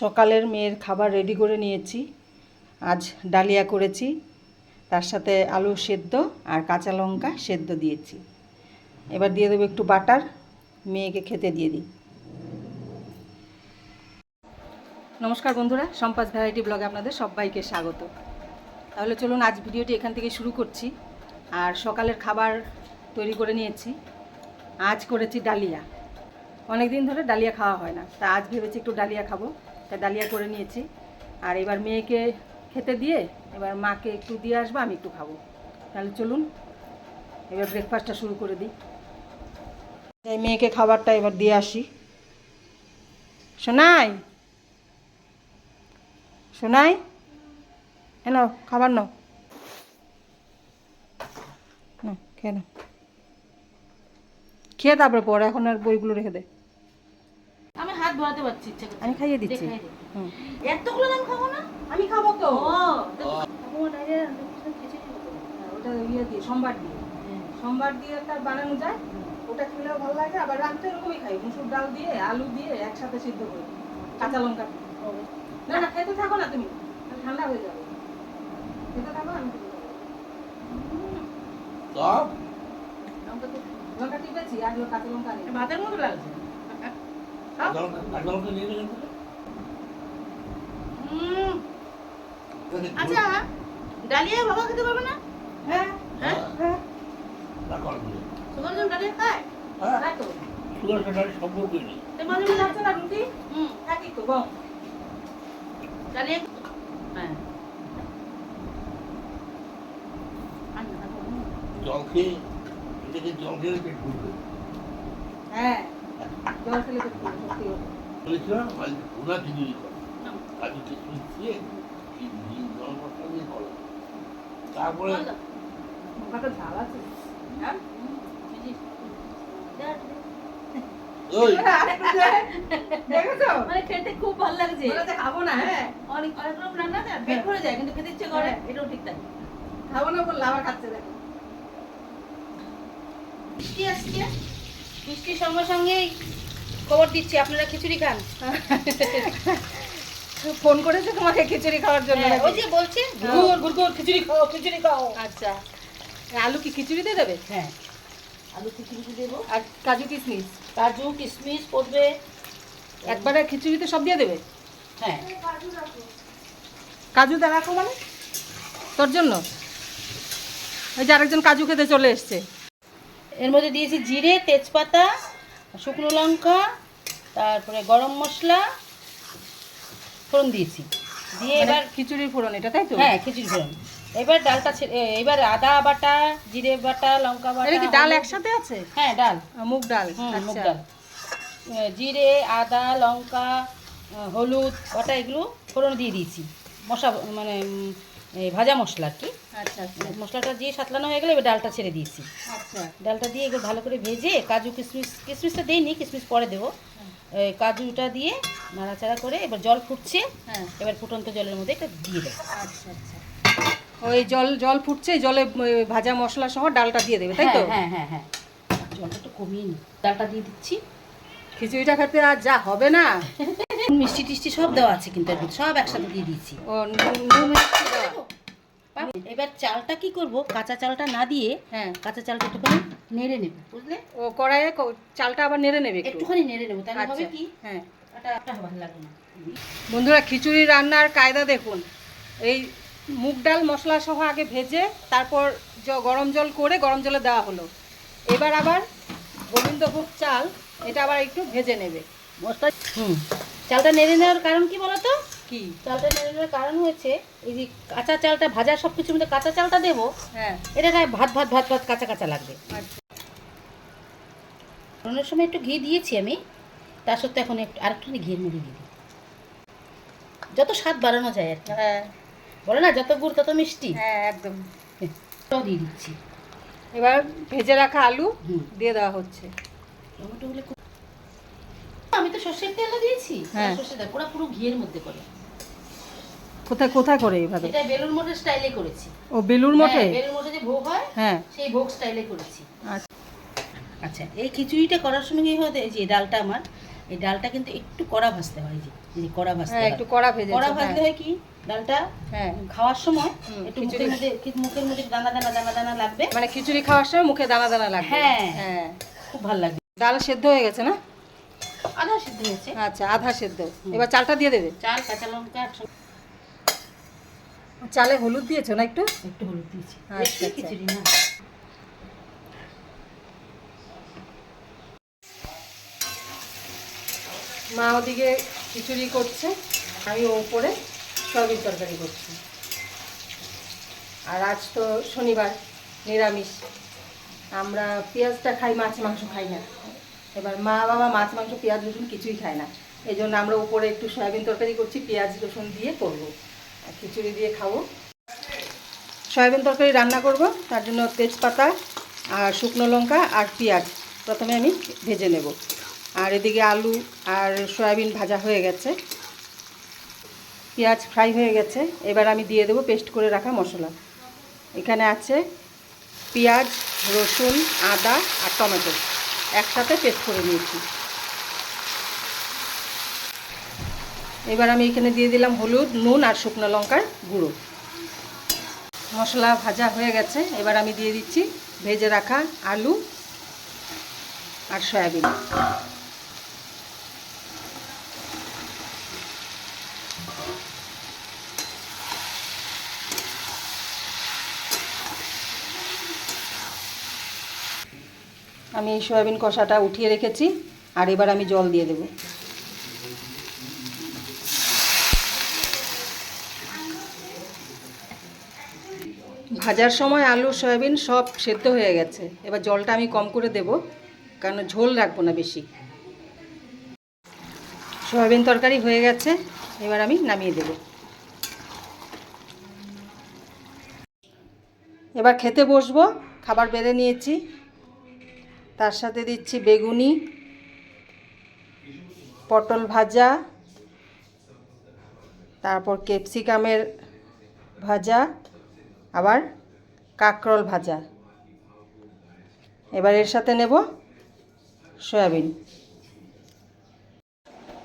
সকালের মেয়ের খাবার রেডি করে নিয়েছি। আজ ডালিয়া করেছি, তার সাথে আলু সেদ্ধ আর কাঁচা লঙ্কা সেদ্ধ দিয়েছি। এবার দিয়ে দেবো একটু বাটার, মেয়েকে খেতে দিয়ে দিই। নমস্কার বন্ধুরা, সম্পাস ভ্যারাইটি ব্লগে আপনাদের সবাইকে স্বাগত। তাহলে চলুন আজ ভিডিওটি এখান থেকে শুরু করছি। আর সকালের খাবার তৈরি করে নিয়েছি। আজ করেছি ডালিয়া। অনেক দিন ধরে ডালিয়া খাওয়া হয় না, তা আজ ভেবেছি একটু ডালিয়া খাবো, তাই ডালিয়া করে নিয়েছি। আর এবার মেয়েকে খেতে দিয়ে এবার মাকে একটু দিয়ে আসবো, আমি একটু খাবো। তাহলে চলুন এবার ব্রেকফাস্টটা শুরু করে দিই। তাই মেয়েকে খাবারটা এবার দিয়ে আসি। শোনাই শোনাই, নাও খাবার নাও, না খেয়ে নাও, খেয়ে তারপরে পরে, এখন আর বইগুলো রেখে দে। আমি হাত ধোয়াতে পারছি, ইচ্ছা করছে আমি খাইয়ে দিচ্ছি। এতগুলো দাম খাবো না, আমি খাবো তো। ওটা ইয়ে দিয়ে সোমবার দিয়ে তার বানানো যায়, ওটা খেলেও ভালো লাগে। আবার রাত্রে এরকমই খাই, মুসুর ডাল দিয়ে আলু দিয়ে একসাথে সিদ্ধ করে কাঁচা লঙ্কা। না না খেতে থাকো না, তুমি ঠান্ডা হয়ে যাবে। খেতে থাকো, আমি লঙ্কা টিপেছি আর কাঁচা লঙ্কা নেই। ভাতের মতো লাগছে। আচ্ছা, ডালিয়া বাবা খেতে পারবে না? হ্যাঁ হ্যাঁ, হ্যাঁ, তোমার জন্য ডালিয়া খায়? তাই তো। তো মাঝে মাঝে যাচ্ছে না রুটি, থাকি তো গম। ডালিয়া, হ্যাঁ জল খেয়ে জল খেলে পেট ফুলবে। হ্যাঁ, জল খেলে পেট ফুলবে, সত্যি কথা। বলেছিলাম ওরা খিচুড়ি করে কাজু কিশমিশ দিয়ে জল মশলা দিয়ে করে, তারপরে লঙ্কাটা ঝাল আছে। হ্যাঁ ওই দেখেছো, মানে খেতে খুব ভালো লাগছে। বলেছে খাবো না। হ্যাঁ, অনেক অনেক রকম রান্না আছে, পেট ভরে যায় কিন্তু খেতে ইচ্ছে করে। এটাও ঠিক তাই। খাবো না বললে আবার খাচ্ছে, দেখো। মিষ্টি আসছে, মিষ্টির সঙ্গে সঙ্গেই খবর দিচ্ছি আপনারা খিচুড়ি খান। ফোন করেছে তোমাকে খিচুড়ি খাওয়ার জন্য? হ্যাঁ, ওই যে বলছে ঘুর ঘুর ঘুর খিচুড়ি খাও, খিচুড়ি খাও। আচ্ছা, আলু কি খিচুড়িতে দেবে? হ্যাঁ, আলু খিচুড়ি দেবো, আর কাজু কিশমিশ? কাজু কিশমিশ পড়বে একবারে খিচুড়িতে সব দিয়ে দেবে? হ্যাঁ। কাজুটা রাখো মানে তোর জন্য? ওই যে আরেকজন কাজু খেতে চলে এসছে। এর মধ্যে দিয়েছি জিরে, তেজপাতা, শুকনো লঙ্কা, তারপরে গরম মশলা ফোড়ন দিয়েছি। দিয়ে মানে এবার খিচুড়ির ফোড়ন এটা, তাই তো? হ্যাঁ, খিচুড়ি ফোড়ন। এবার ডালটা এবার আদা বাটা, জিরে বাটা, লঙ্কা বাটা। এটা কি ডাল হলুদ। একসাথে আছে? হ্যাঁ, ডাল, মুগ ডাল। মুগ আচ্ছা, ডাল। জিরে, আদা, লঙ্কা, হলুদ বাটা এগুলো ফোড়ন দিয়ে দিয়েছি। মানে এই ভাজা মশলা আর কি। আচ্ছা আচ্ছা মশলাটা দিয়ে সাতলানো হয়ে গেলে এবার ডালটা ছেড়ে দিয়েছি। আচ্ছা। ডালটা দিয়ে এগুলো ভালো করে ভেজে কাজু কিশমিশটা দিইনি, কিশমিশ পরে দেবো। কাজুটা দিয়ে নাড়াচাড়া করে এবার জল ফুটছে। হ্যাঁ, এবার ফুটন্ত জলের মধ্যে এটা দিয়ে দেবো। আচ্ছা আচ্ছা। ওই জল ফুটছে, জলে ওই ভাজা মশলা সহ ডালটা দিয়ে দেবে, তাই তো? হ্যাঁ হ্যাঁ হ্যাঁ, জলটা একটু কমিয়ে নিই, ডালটা দিয়ে দিচ্ছি। খিচুড়িটা খেতে আর যা হবে না। মিষ্টি টিষ্টি সব দেওয়া আছে কিন্তু এর মধ্যে, সব একসাথে দিয়ে দিয়েছি। ও নুন মিষ্টি দেওয়া। এবার চালটা কি করব, কাঁচা চালটা না দিয়ে হ্যাঁ, কাঁচা চালটা একটুখানি নেড়ে নেব, বুঝলে? ও কড়াইয়ে চালটা আবার নেড়ে নেবে একটু? একটুখানি নেড়ে নেবো, তাহলে হবে আচ্ছা, কি হ্যাঁ। এটা ভালো লাগে না। বন্ধুরা, খিচুড়ি রান্নার কায়দা দেখুন। এই মুগ ডাল মশলা সহ আগে ভেজে তারপর গরম জল করে গরম জলে দেওয়া হলো। এবার আবার গোবিন্দভোগ চাল, এটা আবার একটু ভেজে নেবে মশলা। চালটা নেড়ে নেওয়ার কারণ কি বলো তো? কি? চালটা নেড়ে নেওয়ার কারণ হয়েছে এই যে কাঁচা চালটা ভাজা, সব কিছুর মধ্যে কাঁচা চালটা দেবো। হ্যাঁ, এটা গায়ে ভাত ভাত ভাত ভাত কাঁচা কাঁচা লাগবে। আচ্ছা। ফোড়নের সময় একটু ঘি দিয়েছি আমি, তার সত্ত্বে এখন একটু আরেকটুখানি ঘিয়ের মধ্যে দিয়ে দিই, যত স্বাদ বাড়ানো যায় আর কি। হ্যাঁ বলে না যত গুড় তত মিষ্টি। হ্যাঁ, একদম। এটাও দিয়ে দিচ্ছি। এবার ভেজে রাখা আলু হুম। দিয়ে দেওয়া হচ্ছে। টমেটো হলে আমি তো সর্ষের তেলও দিয়েছি। হ্যাঁ। সর্ষের তেল পুরো পুরো ঘিয়ের মধ্যে করে। কোথায় কোথায় করে এইভাবে? এটা বেলুর মঠের স্টাইলে করেছি। ও বেলুর মঠে? হ্যাঁ, বেলুর মঠে যে ভোগ হয়, হ্যাঁ, সেই ভোগ স্টাইলে করেছি। আচ্ছা। আচ্ছা, এই খিচুড়িটা করার সময় কি হতে, এই যে ডালটা আমার এই ডালটা কিন্তু একটু কড়া ভাজতে হয়, যে কড়া ভাজতে হ্যাঁ হয়। একটু কড়া ভেজে কড়া ভাজতে হয় কি, ডালটা হ্যাঁ খাওয়ার সময় একটু খিচুড়ি- মুখের মধ্যে দানা দানা দানা দানা লাগবে। মানে খিচুড়ি খাওয়ার সময় মুখে দানা দানা লাগবে। হ্যাঁ হ্যাঁ খুব ভালো লাগবে। ডাল সেদ্ধ হয়ে গেছে না? আধা সিদ্ধ হয়েছে। আচ্ছা আধা সেদ্ধ। এবার চালটা দিয়ে দেবে। চাল, কাঁচা লঙ্কা একসঙ্গে। চালে হলুদ দিয়েছো না একটু? একটু হলুদ দিয়েছি। আচ্ছা, একটু আচ্ছা। খিচুড়ি না। মা ওদিকে খিচুড়ি করছে, আমি ওপরে সয়াবিন তরকারি করছি। আর আজ তো শনিবার, নিরামিষ। আমরা পেঁয়াজটা খাই, মাছ মাংস খাই না। এবার মা বাবা মাছ মাংস পেঁয়াজ রসুন কিছুই খায় না, এই জন্য আমরা উপরে একটু সয়াবিন তরকারি করছি, পেঁয়াজ রসুন দিয়ে করবো আর খিচুড়ি দিয়ে খাবো। সয়াবিন তরকারি রান্না করব, তার জন্য তেজপাতা আর শুকনো লঙ্কা আর পেঁয়াজ প্রথমে আমি ভেজে নেব। আর এদিকে আলু আর সয়াবিন ভাজা হয়ে গেছে, পেঁয়াজ ফ্রাই হয়ে গেছে। এবার আমি দিয়ে দেবো পেস্ট করে রাখা মশলা। এখানে আছে পেঁয়াজ, রসুন, আদা আর টমেটো একসাথে পেস্ট করে নিয়েছি। এবার আমি এখানে দিয়ে দিলাম হলুদ, নুন আর শুকনো লঙ্কার গুঁড়ো। মশলা ভাজা হয়ে গেছে, এবার আমি দিয়ে দিচ্ছি ভেজে রাখা আলু আর সয়াবিন। আমি এই সয়াবিন কষাটা উঠিয়ে রেখেছি, আর এবার আমি জল দিয়ে দেব। ভাজার সময় আলু সয়াবিন সব সেদ্ধ হয়ে গেছে, এবার জলটা আমি কম করে দেব, কারণ ঝোল রাখবো না বেশি। সয়াবিন তরকারি হয়ে গেছে, এবার আমি নামিয়ে দেব। এবার খেতে বসবো। খাবার বেড়ে নিয়েছি, তার সাথে দিচ্ছি বেগুনি, পটল ভাজা, তারপর ক্যাপসিকামের ভাজা, আবার কাঁকরোল ভাজা। এবার এর সাথে নেব সয়াবিন।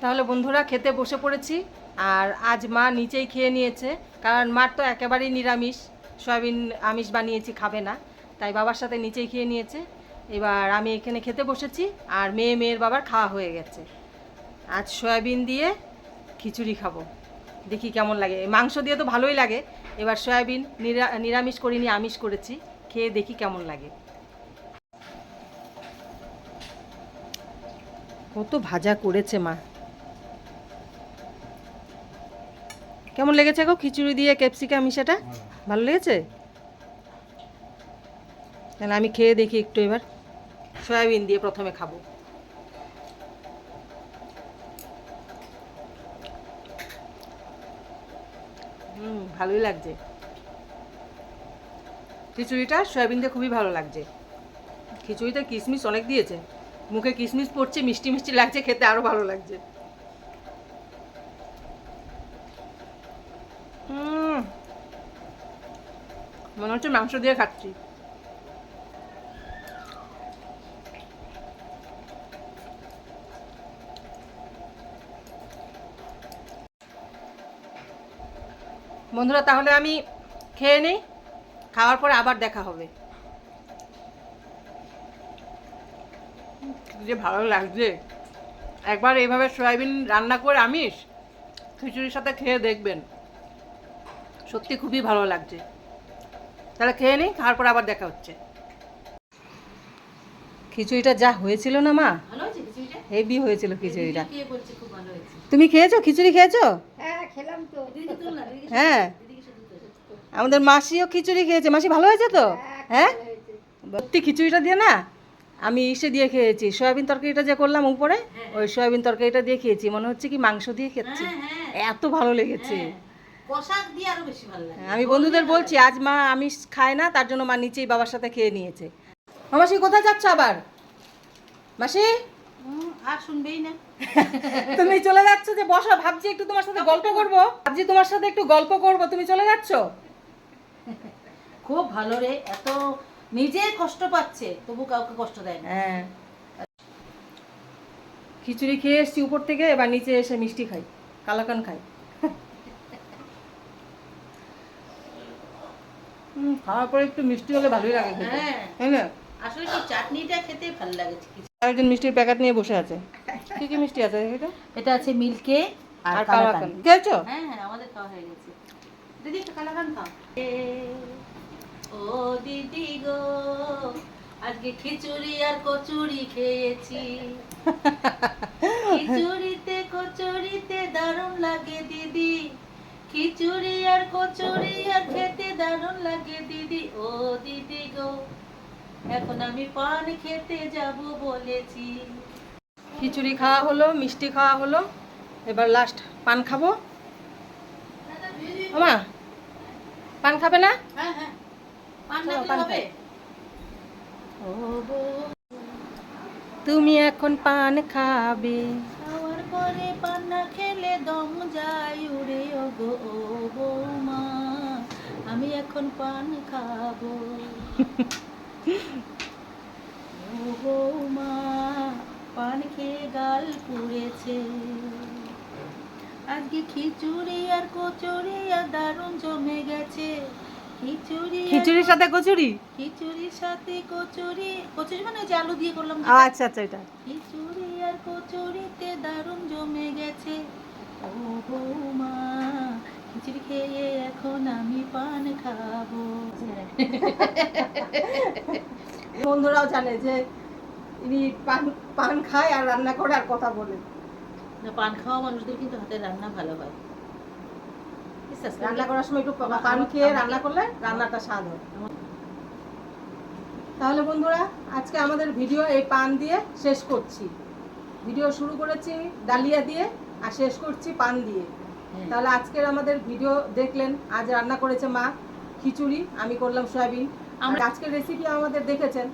তাহলে বন্ধুরা খেতে বসে পড়েছি। আর আজ মা নিচেই খেয়ে নিয়েছে, কারণ মার তো একেবারেই নিরামিষ, সয়াবিন আমিষ বানিয়েছি খাবে না, তাই বাবার সাথে নিচেই খেয়ে নিয়েছে। এবার আমি এখানে খেতে বসেছি, আর মেয়ের বাবার খাওয়া হয়ে গেছে। আজ সয়াবিন দিয়ে খিচুড়ি খাবো, দেখি কেমন লাগে। মাংস দিয়ে তো ভালোই লাগে, এবার সয়াবিন নিরামিষ করিনি, আমিষ করেছি, খেয়ে দেখি কেমন লাগে। কত ভাজা করেছে মা। কেমন লেগেছে গো খিচুড়ি দিয়ে ক্যাপসিকাম মিশাটা? ভালো লেগেছে? তাহলে আমি খেয়ে দেখি একটু। এবার সয়াবিন দিয়ে প্রথমে খাবো। ভালোই লাগছে খিচুড়িটা, সয়াবিন দিয়ে খুবই ভালো লাগছে। খিচুড়িতে কিশমিশ অনেক দিয়েছে, মুখে কিশমিশ পড়ছে, মিষ্টি মিষ্টি লাগছে, খেতে আরো ভালো লাগছে। মনে হচ্ছে মাংস দিয়ে খাচ্ছি। বন্ধুরা তাহলে আমি খেয়ে নিই, খাওয়ার পরে আবার দেখা হবে। যে ভালো লাগছে, একবার এইভাবে সয়াবিন রান্না করে আমিষ খিচুড়ির সাথে খেয়ে দেখবেন, সত্যি খুবই ভালো লাগছে। তাহলে খেয়ে নিই, খাওয়ার পর আবার দেখা হচ্ছে। খিচুড়িটা যা হয়েছিল না মা, ভালো হয়েছে খিচুড়িটা? হেভি হয়েছিল খিচুড়িটা। কে বলছে খুব ভালো হয়েছে? তুমি খেয়েছো খিচুড়ি? খেয়েছো? হ্যাঁ খেলাম তো। দিদি তো না, দিদি হ্যাঁ, আমাদের মাসিও খিচুড়ি খেয়েছে। মাসি ভালো হয়েছে তো? হ্যাঁ, সত্যি খিচুড়িটা দিয়ে না, আমি ইসে দিয়ে খেয়েছি, সয়াবিন তরকারিটা যে করলাম উপরে, ওই সয়াবিন তরকারিটা দিয়ে খেয়েছি, মনে হচ্ছে কি মাংস দিয়ে খেয়েছি, এত ভালো লেগেছে। কষা দিয়ে আরো বেশি ভালো লাগে। আমি বন্ধুদের বলছি আজ মা আমিষ খায় না, তার জন্য মা নিচেই বাবার সাথে খেয়ে নিয়েছে। মাসি কোথায় যাচ্ছ আবার? মাসি আর শুনবেই না। তুমি চলে যাচ্ছ যে? বসো, ভাবছি একটু তোমার সাথে গল্প করবো, ভাবছি তোমার সাথে একটু গল্প করবো, তুমি চলে যাচ্ছ? খুব ভালো রে, এত নিজে কষ্ট পাচ্ছে তবু কাউকে কষ্ট দেয় না। হ্যাঁ, খিচুড়ি খেয়ে এসছি উপর থেকে, এবার নিচে এসে মিষ্টি খাই, কালাকান খাই। খাওয়ার পরে একটু মিষ্টি হলে ভালোই লাগে খেতে, হ্যাঁ। তাই না? আসলে কি চাটনিটা খেতে ভালো লাগে। একজন মিষ্টির প্যাকেট নিয়ে বসে আছে। কি কি মিষ্টি আছে এটা? এটা আছে মিল্কে আর আর কালাকান। কালাকান খেয়েছো? হ্যাঁ হ্যাঁ, আমাদের খাওয়া হয়ে গেছে। দিদি একটু কালাকান খাও। ও দিদি গো, আজকে খিচুড়ি আর কচুরি খেয়েছি। খিচুড়িতে কচুরিতে দারুণ লাগে দিদি, খিচুড়ি আর কচুরি আর খেতে দারুণ লাগে দিদি। ও দিদি গো, এখন আমি পান খেতে যাব বলেছি। খিচুড়ি খাওয়া হলো, মিষ্টি খাওয়া হলো, এবার লাস্ট পান খাবো। ওমা, পান খাবে না? হ্যাঁ হ্যাঁ, পান না চলো, খেলে পান হবে? খাই। তুমি এখন পান খাবে? খাওয়ার পরে পান না খেলে দম যায় উড়ে। ও গো ও বৌমা, আমি এখন পান খাবো। ও বৌমা, পান খেয়ে গাল পুড়েছে। আজকে খিচুড়ি আর কচুরি আর দারুণ জমে গেছে। খিচুড়ি আর খিচুড়ির সাথে কচুরি? খিচুড়ির সাথে কচুরি, কচুরি মানে ওই যে আলু দিয়ে করলাম যেটা। আচ্ছা আচ্ছা, এটা খিচুড়ি আর কচুরিতে দারুণ জমে গেছে। ও বৌমা, খিচুড়ি খেয়ে এখন আমি পান খাবো। বন্ধুরাও জানে যে ইনি পান পান খায় আর রান্না করে আর কথা বলে। না, পান খাওয়া মানুষদের কিন্তু হাতের রান্না ভালো হয়। বিশ্বাস করলে। রান্না করার সময় একটু পান খেয়ে রান্না করলে রান্নাটা স্বাদ হয়। তাহলে বন্ধুরা, আজকে আমাদের ভিডিও এই পান দিয়ে শেষ করছি। ভিডিও শুরু করেছি ডালিয়া দিয়ে আর শেষ করছি পান দিয়ে। হ্যাঁ। তাহলে আজকের আমাদের ভিডিও দেখলেন, আজ রান্না করেছে মা খিচুড়ি, আমি করলাম সয়াবিন। আর আজকের রেসিপি আমাদের দেখেছেন,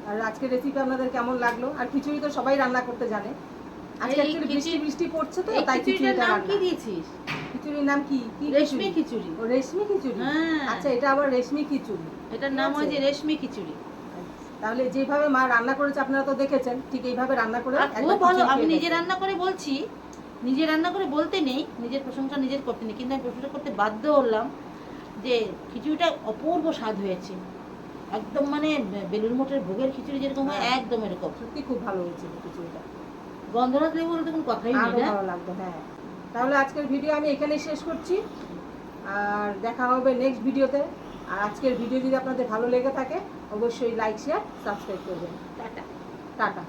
আর আজকের রেসিপি আপনাদের কেমন লাগলো? আর খিচুড়ি তো সবাই রান্না করতে জানে। আজকে এই actually বৃষ্টি খিচুড়ি- বৃষ্টি পড়ছে তো, এই তাই খিচুড়িটার খিচুড়িটা নাম কি রান্না। দিয়েছিস? খিচুড়ির নাম কি? কি রেশমি খিচুড়ি। ও রেশমি খিচুড়ি। হ্যাঁ। আচ্ছা, এটা আবার রেশমি খিচুড়ি। এটার ঠিক নাম আছে। হয় যে রেশমি খিচুড়ি। তাহলে যেভাবে মা রান্না করেছে আপনারা তো দেখেছেন, ঠিক এইভাবে রান্না করে আর একবার খুব ভালো। খিচুড়ি আমি খেয়ে নিজে দেখবেন। রান্না করে বলছি, নিজে রান্না করে বলতে নেই, নিজের প্রশংসা নিজের করতে নেই, কিন্তু আমি প্রশংসা করতে বাধ্য হলাম যে খিচুড়িটা অপূর্ব স্বাদ হয়েছে। একদম মানে বেলুর মঠের ভোগের খিচুড়ি যেরকম হয়, হ্যাঁ। একদম এরকম। সত্যি খুব ভালো হয়েছে খিচুড়িটা। গন্ধরাজ লেবু বলতে কোনো কথাই নেই আরো না। ভালো লাগতো। হ্যাঁ, তাহলে আজকের ভিডিও আমি এখানেই শেষ করছি, আর দেখা হবে নেক্সট ভিডিওতে। আর আজকের ভিডিও যদি আপনাদের ভালো লেগে থাকে, অবশ্যই লাইক শেয়ার সাবস্ক্রাইব করবেন। টাটা। টাটা।